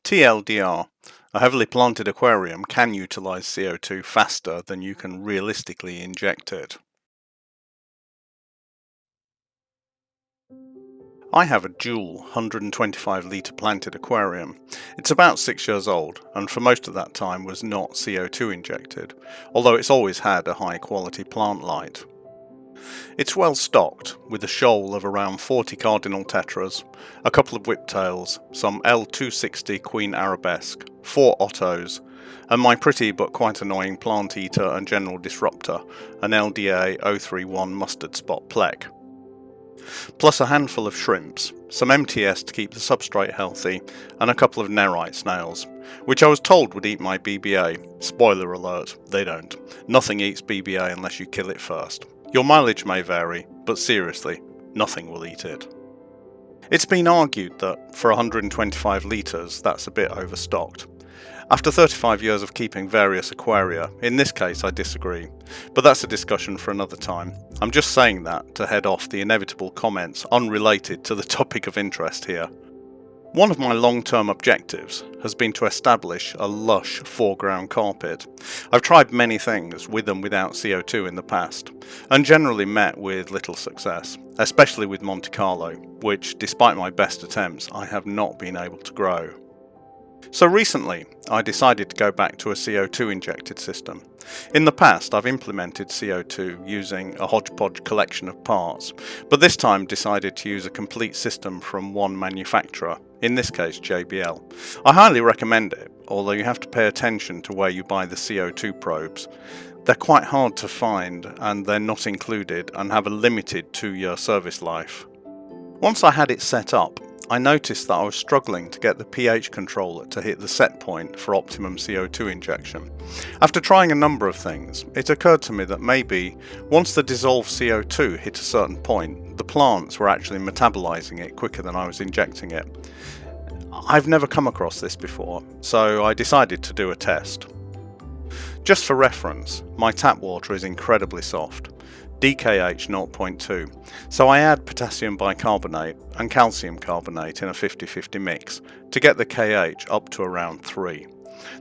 TLDR, a heavily planted aquarium can utilise CO2 faster than you can realistically inject it. I have a dual 125 litre planted aquarium. It's about 6 years old and for most of that time was not CO2 injected, although it's always had a high quality plant light. It's well stocked, with a shoal of around 40 cardinal tetras, a couple of whiptails, some L260 Queen Arabesque, 4 ottos, and my pretty but quite annoying plant eater and general disruptor, an LDA 031 mustard spot plec. Plus a handful of shrimps, some MTS to keep the substrate healthy, and a couple of nerite snails, which I was told would eat my BBA. Spoiler alert, they don't. Nothing eats BBA unless you kill it first. Your mileage may vary, but seriously, nothing will eat it. It's been argued that for 125 litres that's a bit overstocked. After 35 years of keeping various aquaria, in this case I disagree, but that's a discussion for another time. I'm just saying that to head off the inevitable comments unrelated to the topic of interest here. One of my long-term objectives has been to establish a lush foreground carpet. I've tried many things with and without CO2 in the past, and generally met with little success, especially with Monte Carlo, which, despite my best attempts, I have not been able to grow. So recently, I decided to go back to a CO2 injected system. In the past, I've implemented CO2 using a hodgepodge collection of parts, but this time decided to use a complete system from one manufacturer, in this case JBL. I highly recommend it, although you have to pay attention to where you buy the CO2 probes. They're quite hard to find and they're not included and have a limited 2-year service life. Once I had it set up, I noticed that I was struggling to get the pH controller to hit the set point for optimum CO2 injection. After trying a number of things, it occurred to me that maybe once the dissolved CO2 hit a certain point, the plants were actually metabolizing it quicker than I was injecting it. I've never come across this before, so I decided to do a test. Just for reference, my tap water is incredibly soft, DKH 0.2, so I add potassium bicarbonate and calcium carbonate in a 50-50 mix to get the KH up to around 3.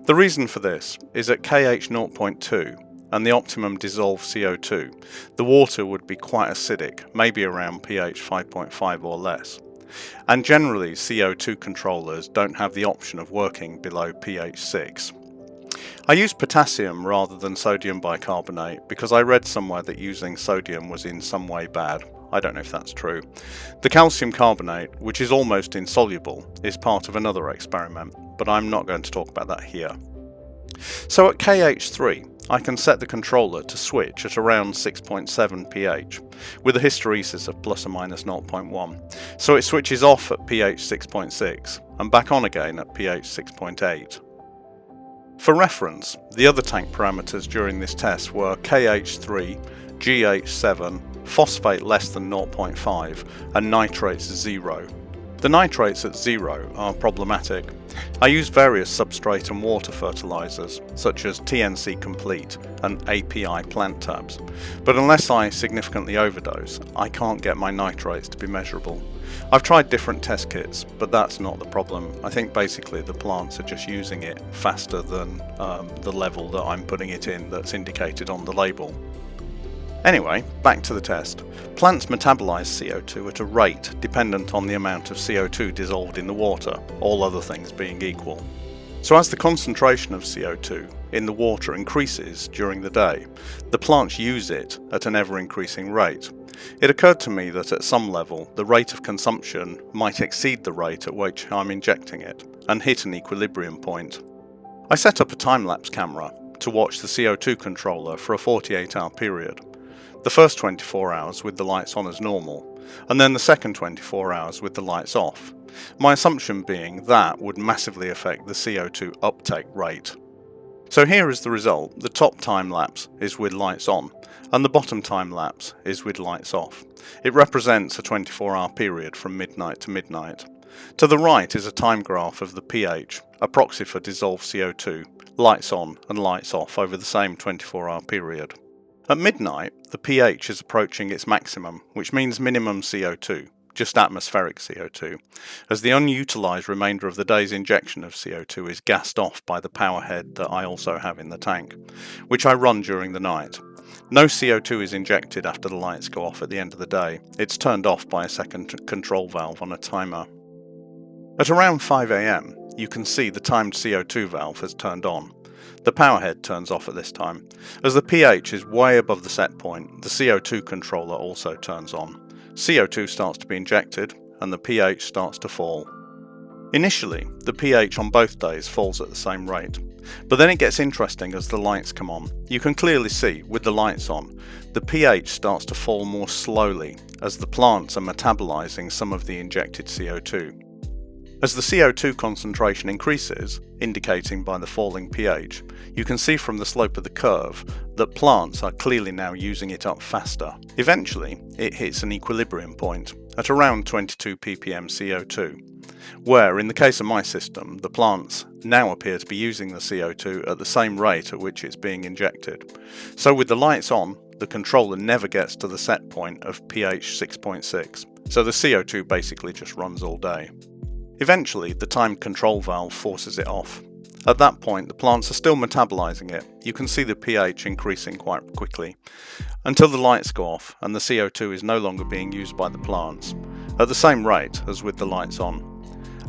The reason for this is at KH 0.2 and the optimum dissolved CO2, the water would be quite acidic, maybe around pH 5.5 or less. And generally CO2 controllers don't have the option of working below pH 6. I used potassium rather than sodium bicarbonate because I read somewhere that using sodium was in some way bad. I don't know if that's true. The calcium carbonate, which is almost insoluble, is part of another experiment, but I'm not going to talk about that here. So at KH3, I can set the controller to switch at around 6.7 pH, with a hysteresis of plus or minus 0.1, so it switches off at pH 6.6 and back on again at pH 6.8. For reference, the other tank parameters during this test were KH3, GH7, phosphate less than 0.5 and nitrates 0. The nitrates at 0 are problematic. I use various substrate and water fertilizers such as TNC Complete and API plant tabs, but unless I significantly overdose, I can't get my nitrates to be measurable. I've tried different test kits, but that's not the problem. I think basically the plants are just using it faster than the level that I'm putting it in that's indicated on the label. Anyway, back to the test. Plants metabolize CO2 at a rate dependent on the amount of CO2 dissolved in the water, all other things being equal. So as the concentration of CO2 in the water increases during the day, the plants use it at an ever-increasing rate. It occurred to me that at some level, the rate of consumption might exceed the rate at which I'm injecting it, and hit an equilibrium point. I set up a time-lapse camera to watch the CO2 controller for a 48-hour period. The first 24 hours with the lights on as normal, and then the second 24 hours with the lights off. My assumption being that would massively affect the CO2 uptake rate. So here is the result. The top time lapse is with lights on, and the bottom time lapse is with lights off. It represents a 24-hour period from midnight to midnight. To the right is a time graph of the pH, a proxy for dissolved CO2, lights on and lights off over the same 24-hour period. At midnight, the pH is approaching its maximum, which means minimum CO2, just atmospheric CO2, as the unutilised remainder of the day's injection of CO2 is gassed off by the power head that I also have in the tank, which I run during the night. No CO2 is injected after the lights go off at the end of the day. It's turned off by a second control valve on a timer. At around 5 AM, you can see the timed CO2 valve has turned on. The power head turns off at this time. As the pH is way above the set point, the CO2 controller also turns on. CO2 starts to be injected and the pH starts to fall. Initially, the pH on both days falls at the same rate, but then it gets interesting as the lights come on. You can clearly see, with the lights on, the pH starts to fall more slowly as the plants are metabolizing some of the injected CO2. As the CO2 concentration increases, indicating by the falling pH, you can see from the slope of the curve that plants are clearly now using it up faster. Eventually, it hits an equilibrium point at around 22 ppm CO2, where in the case of my system, the plants now appear to be using the CO2 at the same rate at which it's being injected. So with the lights on, the controller never gets to the set point of pH 6.6, so the CO2 basically just runs all day. Eventually, the timed control valve forces it off. At that point, the plants are still metabolizing it. You can see the pH increasing quite quickly, until the lights go off and the CO2 is no longer being used by the plants, at the same rate as with the lights on.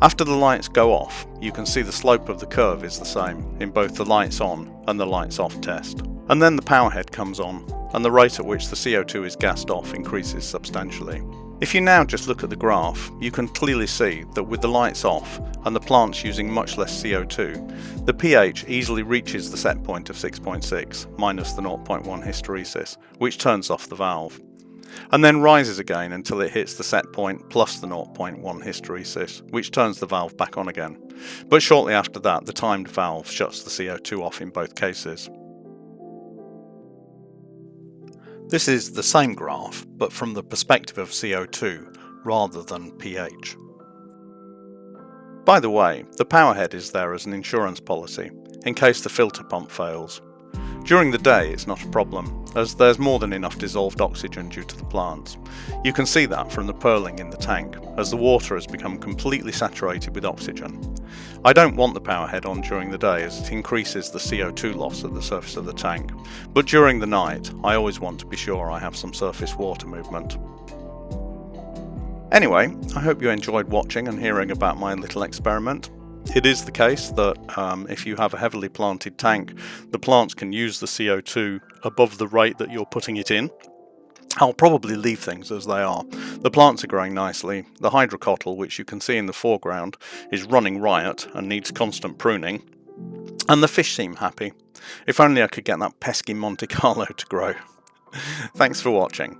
After the lights go off, you can see the slope of the curve is the same in both the lights on and the lights off test. And then the power head comes on, and the rate at which the CO2 is gassed off increases substantially. If you now just look at the graph, you can clearly see that with the lights off and the plants using much less CO2, the pH easily reaches the set point of 6.6 minus the 0.1 hysteresis, which turns off the valve, and then rises again until it hits the set point plus the 0.1 hysteresis, which turns the valve back on again. But shortly after that, the timed valve shuts the CO2 off in both cases. This is the same graph, but from the perspective of CO2 rather than pH. By the way, the power head is there as an insurance policy, in case the filter pump fails. During the day it's not a problem, as there's more than enough dissolved oxygen due to the plants. You can see that from the purling in the tank, as the water has become completely saturated with oxygen. I don't want the power head on during the day as it increases the CO2 loss at the surface of the tank, but during the night I always want to be sure I have some surface water movement. Anyway, I hope you enjoyed watching and hearing about my little experiment. It is the case that if you have a heavily planted tank, the plants can use the CO2 above the rate that you're putting it in. I'll probably leave things as they are. The plants are growing nicely. The hydrocotyle, which you can see in the foreground, is running riot and needs constant pruning. And the fish seem happy. If only I could get that pesky Monte Carlo to grow. Thanks for watching.